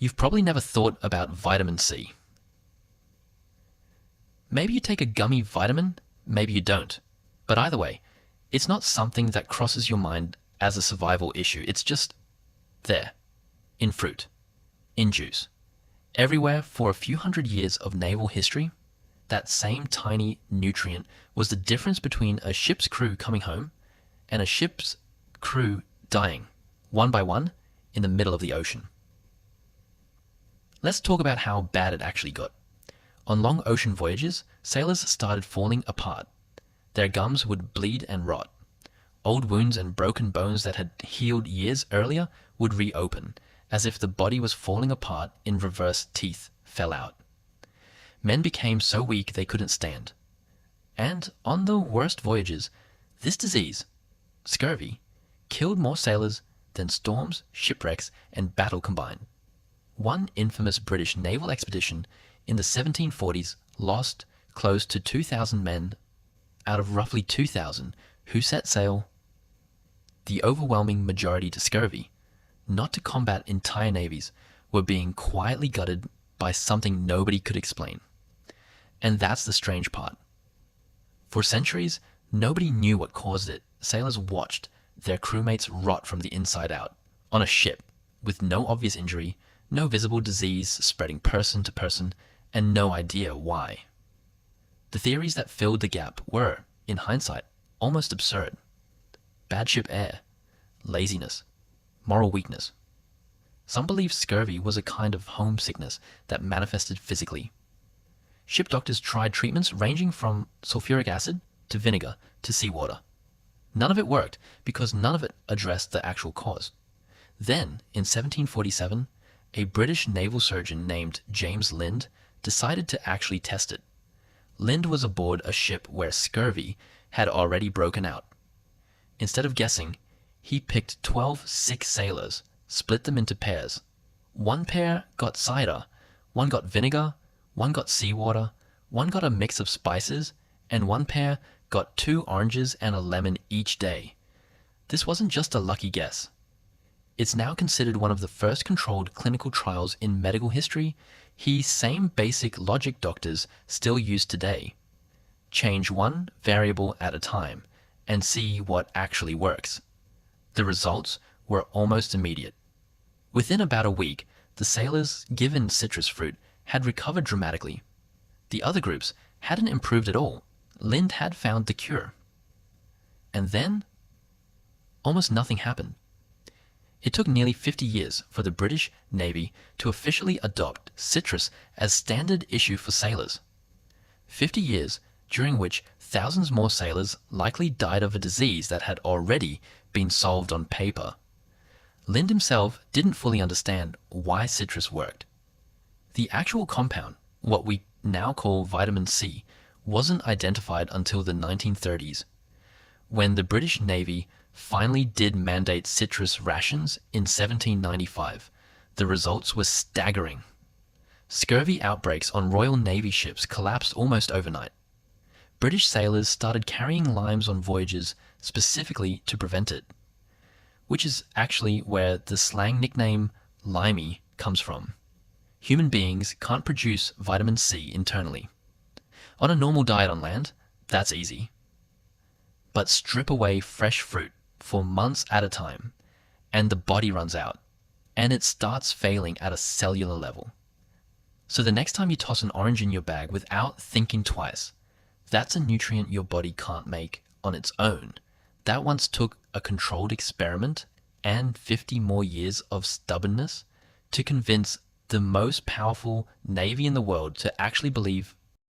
You've probably never thought about vitamin C. Maybe you take a gummy vitamin, maybe you don't. But either way, it's not something that crosses your mind as a survival issue. It's just there, in fruit, in juice. Everywhere for a few hundred years of naval history, that same tiny nutrient was the difference between a ship's crew coming home and a ship's crew dying, one by one, in the middle of the ocean. Let's talk about how bad it actually got. On long ocean voyages, sailors started falling apart. Their gums would bleed and rot. Old wounds and broken bones that had healed years earlier would reopen, as if the body was falling apart in reverse. Teeth fell out. Men became so weak they couldn't stand. And on the worst voyages, this disease, scurvy, killed more sailors than storms, shipwrecks, and battle combined. One infamous British naval expedition in the 1740s lost close to 2,000 men out of roughly 2,000 who set sail, the overwhelming majority to scurvy, not to combat entire navies, were being quietly gutted by something nobody could explain. And that's the strange part. For centuries, nobody knew what caused it. Sailors watched their crewmates rot from the inside out, on a ship, with no obvious injury, no visible disease spreading person to person, and no idea why. The theories that filled the gap were, in hindsight, almost absurd. Bad ship air, laziness, moral weakness. Some believed scurvy was a kind of homesickness that manifested physically. Ship doctors tried treatments ranging from sulfuric acid to vinegar to seawater. None of it worked because none of it addressed the actual cause. Then, in 1747, a British naval surgeon named James Lind decided to actually test it. Lind was aboard a ship where scurvy had already broken out. Instead of guessing, he picked 12 sick sailors, split them into pairs. One pair got cider, one got vinegar, one got seawater, one got a mix of spices, and one pair got 2 oranges and a lemon each day. This wasn't just a lucky guess. It's now considered one of the first controlled clinical trials in medical history. Same basic logic doctors still use today. Change one variable at a time and see what actually works. The results were almost immediate. Within about a week, the sailors given citrus fruit had recovered dramatically. The other groups hadn't improved at all. Lind had found the cure. And then, almost nothing happened. It took nearly 50 years for the British Navy to officially adopt citrus as standard issue for sailors. 50 years during which thousands more sailors likely died of a disease that had already been solved on paper. Lind himself didn't fully understand why citrus worked. The actual compound, what we now call vitamin C, wasn't identified until the 1930s, when the British Navy finally did mandate citrus rations in 1795. The results were staggering. Scurvy outbreaks on Royal Navy ships collapsed almost overnight. British sailors started carrying limes on voyages specifically to prevent it, which is actually where the slang nickname limey comes from. Human beings can't produce vitamin C internally. On a normal diet on land, that's easy. But strip away fresh fruit for months at a time, and the body runs out, and it starts failing at a cellular level. So the next time you toss an orange in your bag without thinking twice, that's a nutrient your body can't make on its own. That once took a controlled experiment and 50 more years of stubbornness to convince the most powerful navy in the world to actually believe